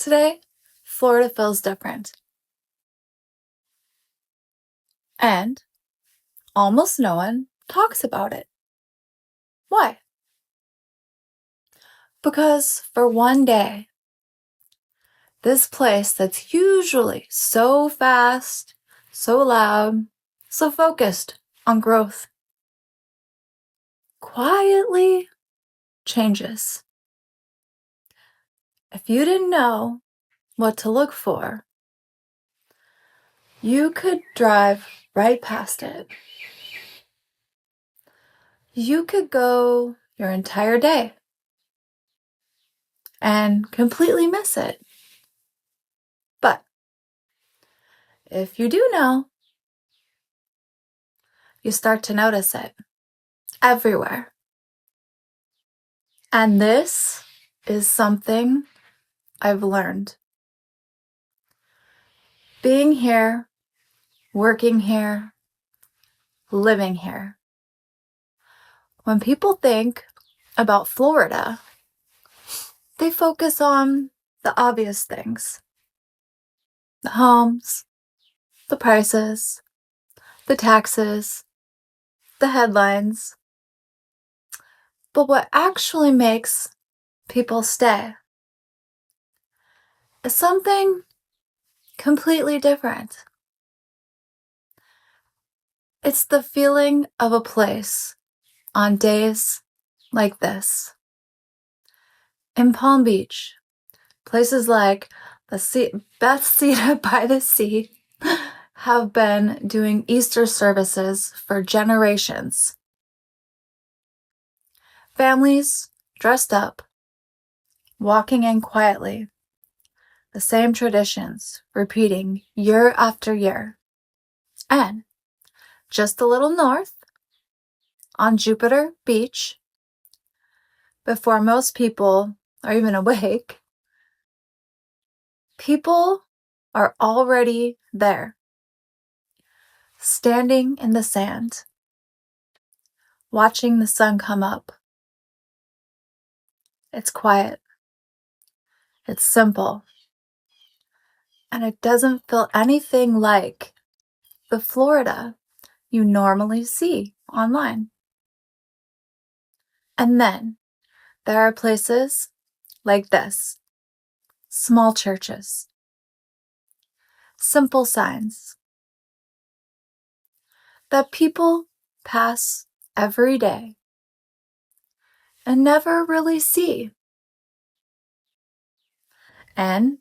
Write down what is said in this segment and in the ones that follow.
Today, Florida feels different. And almost no one talks about it. Why? Because for one day, this place that's usually so fast, so loud, so focused on growth, quietly changes. If you didn't know what to look for, you could drive right past it. You could go your entire day and completely miss it. But if you do know, you start to notice it everywhere. And this is something I've learned. Being here, working here, living here. When people think about Florida, they focus on the obvious things. The homes, the prices, the taxes, the headlines. But what actually makes people stay is something completely different. It's the feeling of a place on days like this. In Palm Beach, places like Bethesda-by-the-Sea have been doing Easter services for generations. Families dressed up, walking in quietly, the same traditions repeating year after year. And just a little north, on Jupiter Beach, before most people are even awake, people are already there, standing in the sand, watching the sun come up. It's quiet, it's simple, and it doesn't feel anything like the Florida you normally see online. And then there are places like this, small churches, simple signs that people pass every day and never really see. And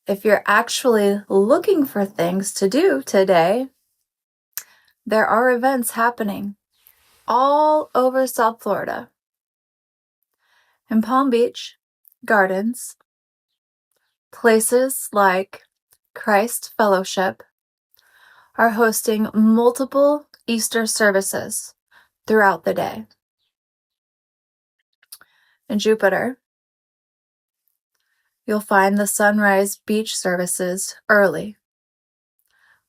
if you're actually looking for things to do today, there are events happening all over South Florida. In Palm Beach, gardens, places like Christ Fellowship are hosting multiple Easter services throughout the day. In Jupiter, you'll find the sunrise beach services early,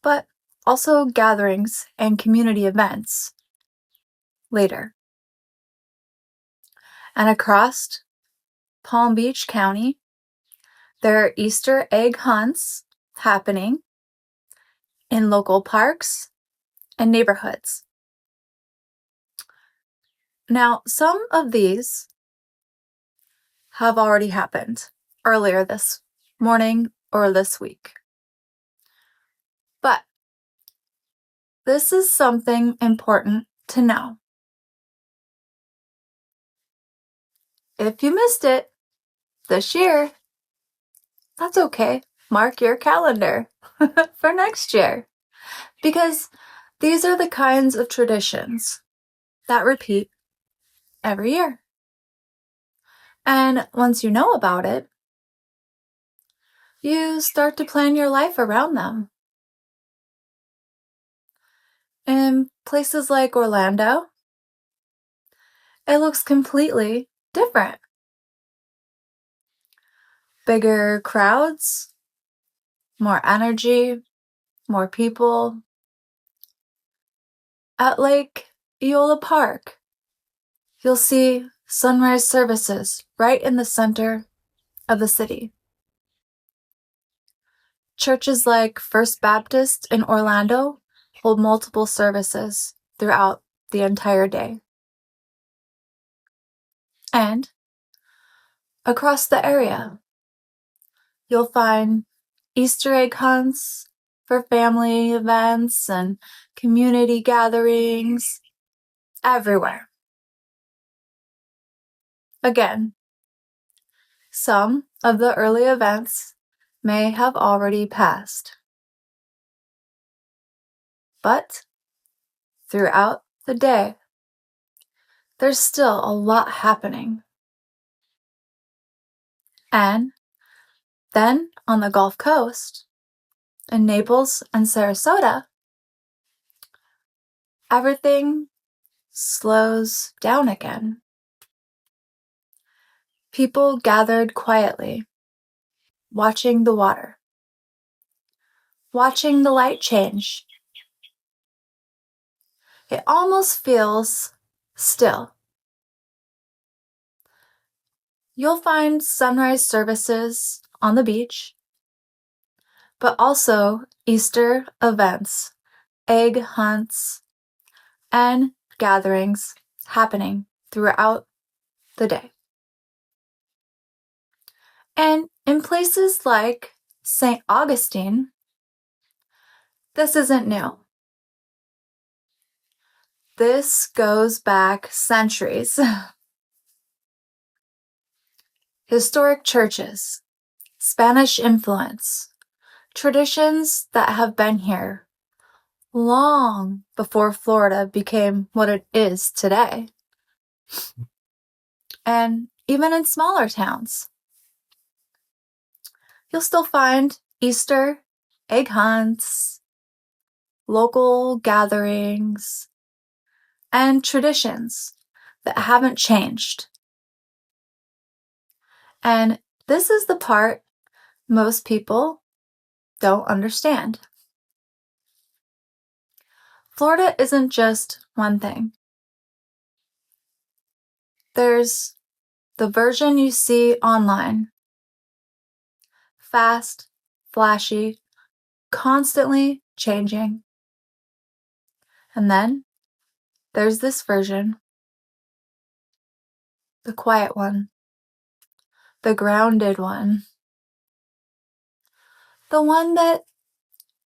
but also gatherings and community events later. And across Palm Beach County, there are Easter egg hunts happening in local parks and neighborhoods. Now, some of these have already happened earlier this morning or this week. But this is something important to know. If you missed it this year, that's okay. Mark your calendar for next year, because these are the kinds of traditions that repeat every year. And once you know about it, you start to plan your life around them. In places like Orlando, it looks completely different. Bigger crowds, more energy, more people. At Eola Park, you'll see sunrise services right in the center of the city. Churches like First Baptist in Orlando hold multiple services throughout the entire day. And across the area, you'll find Easter egg hunts for family events and community gatherings everywhere. Again, some of the early events may have already passed, but throughout the day, there's still a lot happening. And then on the Gulf Coast, in Naples and Sarasota, everything slows down again. People gathered quietly, watching the water, watching the light change. It almost feels still. You'll find sunrise services on the beach, but also Easter events, egg hunts, and gatherings happening throughout the day. And in places like St. Augustine, this isn't new. This goes back centuries. Historic churches, Spanish influence, traditions that have been here long before Florida became what it is today. And even in smaller towns, you'll still find Easter egg hunts, local gatherings, and traditions that haven't changed. And this is the part most people don't understand. Florida isn't just one thing. There's the version you see online. Fast, flashy, constantly changing. And then there's this version, the quiet one, the grounded one, the one that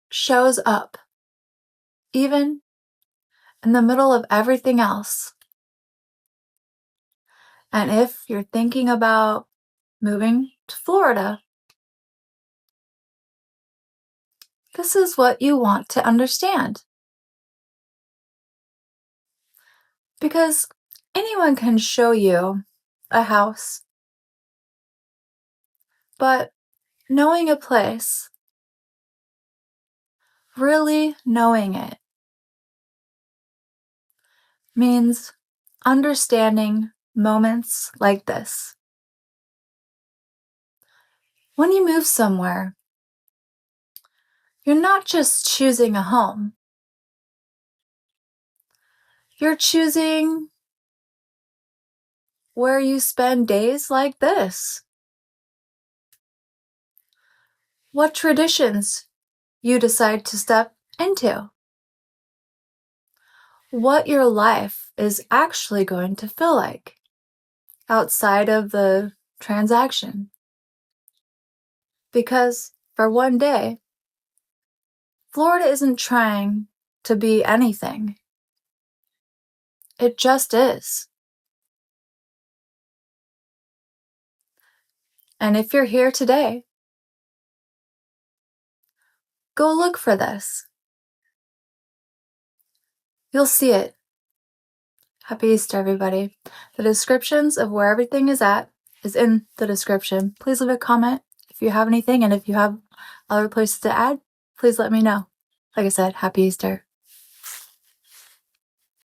shows up, even in the middle of everything else. And if you're thinking about moving to Florida, this is what you want to understand. Because anyone can show you a house, but knowing a place, really knowing it, means understanding moments like this. When you move somewhere, you're not just choosing a home. You're choosing where you spend days like this. What traditions you decide to step into. What your life is actually going to feel like outside of the transaction. Because for one day, Florida isn't trying to be anything. It just is. And if you're here today, go look for this. You'll see it. Happy Easter, everybody. The descriptions of where everything is at is in the description. Please leave a comment if you have anything, and if you have other places to add, please let me know. Like I said, happy Easter.